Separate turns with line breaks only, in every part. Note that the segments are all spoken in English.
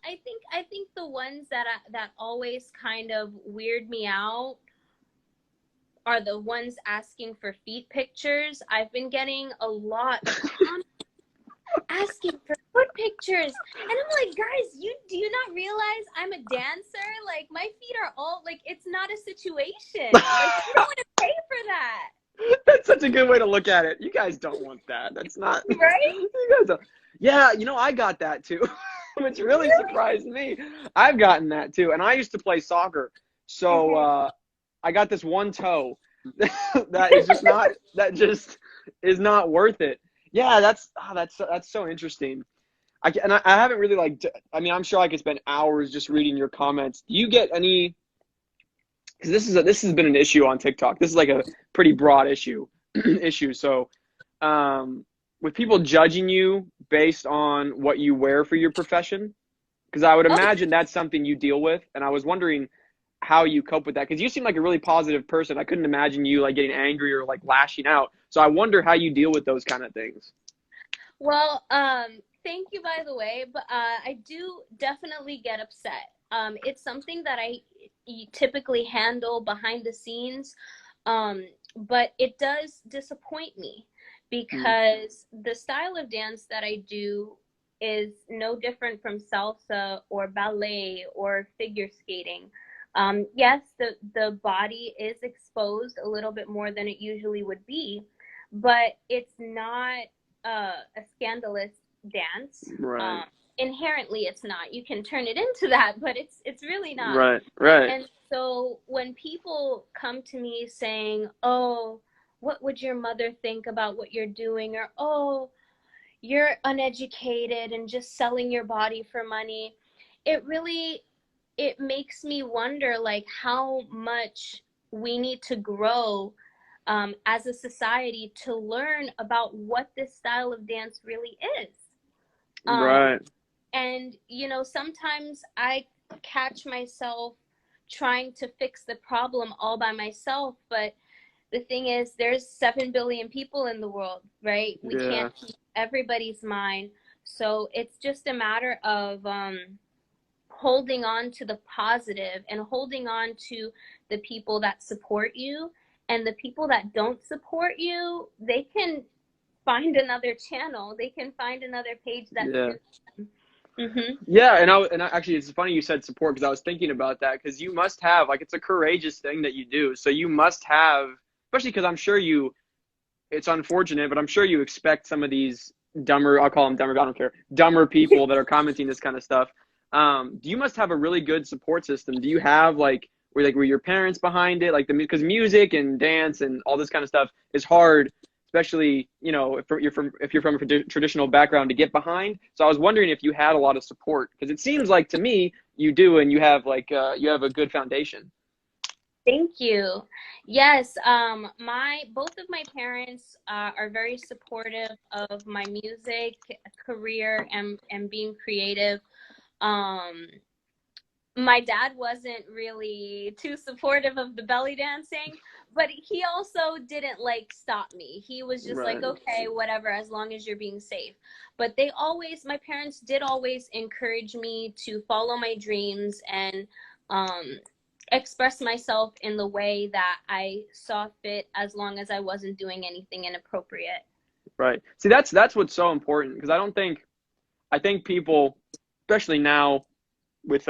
I think the ones that always kind of weird me out are the ones asking for feet pictures. I've been getting a lot of comments asking for foot pictures, and I'm like, guys, you do you not realize I'm a dancer? Like, my feet are all like, it's not a situation. Like, you don't want to pay for that,
That's such a good way to look at it. You guys don't want that. That's not.
right?
You guys don't. Yeah, I got that too, which really
Really?
surprised me. I've gotten that too, and I used to play soccer, so
Mm-hmm.
I got this one toe that just is not worth it. Yeah, that's so interesting. I haven't really I mean, I'm sure I could spend hours just reading your comments. Do you get any? Because this has been an issue on TikTok. This is like a pretty broad issue. So, with people judging you based on what you wear for your profession, because I would
Oh,
imagine that's something you deal with, and I was wondering how you cope with that, because you seem like a really positive person. I couldn't imagine you like getting angry or like lashing out. So I wonder how you deal with those kind of things.
well, thank you, by the way, but I do definitely get upset. It's something that I typically handle behind the scenes, but it does disappoint me
Mm.
because the style of dance that I do is no different from salsa or ballet or figure skating. Yes, the body is exposed a little bit more than it usually would be, but it's not a scandalous dance.
Right,
Inherently, it's not. You can turn it into that, but it's really not.
right, right.
And so when people come to me saying, "Oh, what would your mother think about what you're doing?" or "Oh, you're uneducated and just selling your body for money," it really it makes me wonder, like, how much we need to grow as a society to learn about what this style of dance really is. Um,
Right.
and, sometimes I catch myself trying to fix the problem all by myself. But the thing is, there's 7 billion people in the world, right? We
Yeah.
can't keep everybody's mind. So it's just a matter of holding on to the positive and holding on to the people that support you. And the people that don't support you, they can find another channel. They can find another page that
Yeah.
suits them. Mm-hmm.
Yeah, actually, it's funny you said support, because I was thinking about that, because you must have, like, it's a courageous thing that you do. So you must have, especially because I'm sure it's unfortunate, but I'm sure you expect some of these dumber, I'll call them dumber, I don't care, dumber people that are commenting this kind of stuff. You must have a really good support system. Do you have were your parents behind it? Because music and dance and all this kind of stuff is hard, especially if you're from a traditional background, to get behind. So I was wondering if you had a lot of support, because it seems like to me you do, and you have a good foundation.
Thank you. Yes, my both of my parents are very supportive of my music career and being creative. Um, my dad wasn't really too supportive of the belly dancing, but he also didn't like stop me. He was just like,
Right.
okay, whatever, as long as you're being safe. But my parents did always encourage me to follow my dreams and um, express myself in the way that I saw fit, as long as I wasn't doing anything inappropriate.
Right. See, that's what's so important, because I think people, especially now with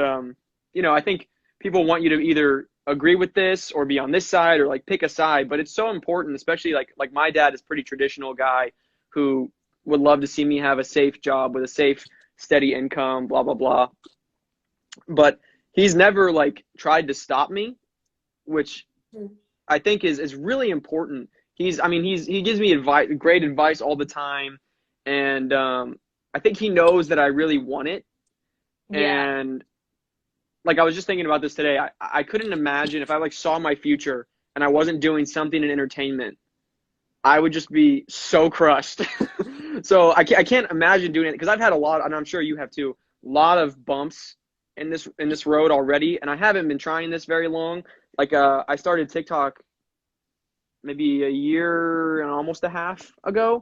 I think people want you to either agree with this or be on this side, or like pick a side. But it's so important, especially like my dad is a pretty traditional guy who would love to see me have a safe job with a safe, steady income, blah blah blah. But he's never like tried to stop me, which I think is really important. He gives me great advice all the time, and I think he knows that I really want it.
Yeah.
And like, I was just thinking about this today. I couldn't imagine if I like saw my future and I wasn't doing something in entertainment. I would just be so crushed. So I can't imagine doing it, because I've had a lot, and I'm sure you have too, a lot of bumps in this road already, and I haven't been trying this very long. Like I started TikTok maybe a year and almost a half ago,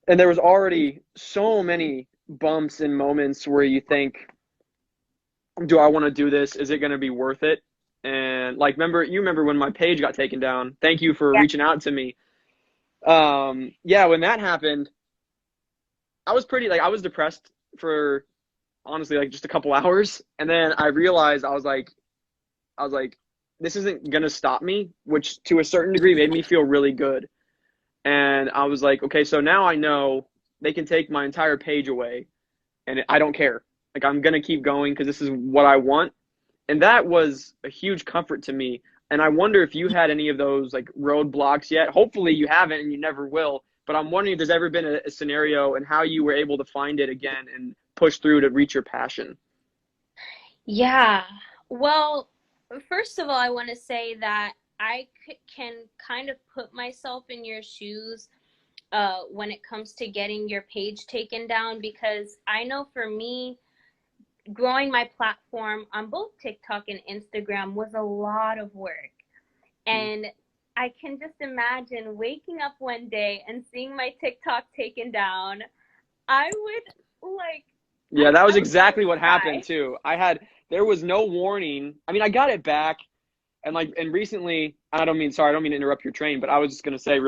and there was already so many bumps and moments where you think, do I want to do this? Is it going to be worth it? And like, remember when my page got taken down? Thank you for
Yeah.
reaching out to me. Yeah, when that happened, I was pretty like I was depressed for honestly like just a couple hours, and then I realized I was like, this isn't gonna stop me, which to a certain degree made me feel really good. And I was like, okay, so now I know they can take my entire page away, and I don't care. Like I'm gonna keep going because this is what I want, and that was a huge comfort to me. And I wonder if you had any of those like roadblocks yet. Hopefully you haven't, and you never will. But I'm wondering if there's ever been a scenario and how you were able to find it again and push through to reach your passion.
Yeah. Well, first of all, I want to say that can kind of put myself in your shoes when it comes to getting your page taken down, because I know for me, growing my platform on both TikTok and Instagram was a lot of work. And I can just imagine waking up one day and seeing my TikTok taken down. I would like,
Yeah, that
I
was
would probably
exactly what happened
cry.
too. There was no warning. I mean, I got it back, and recently, I don't mean to interrupt your train, but I was just gonna say real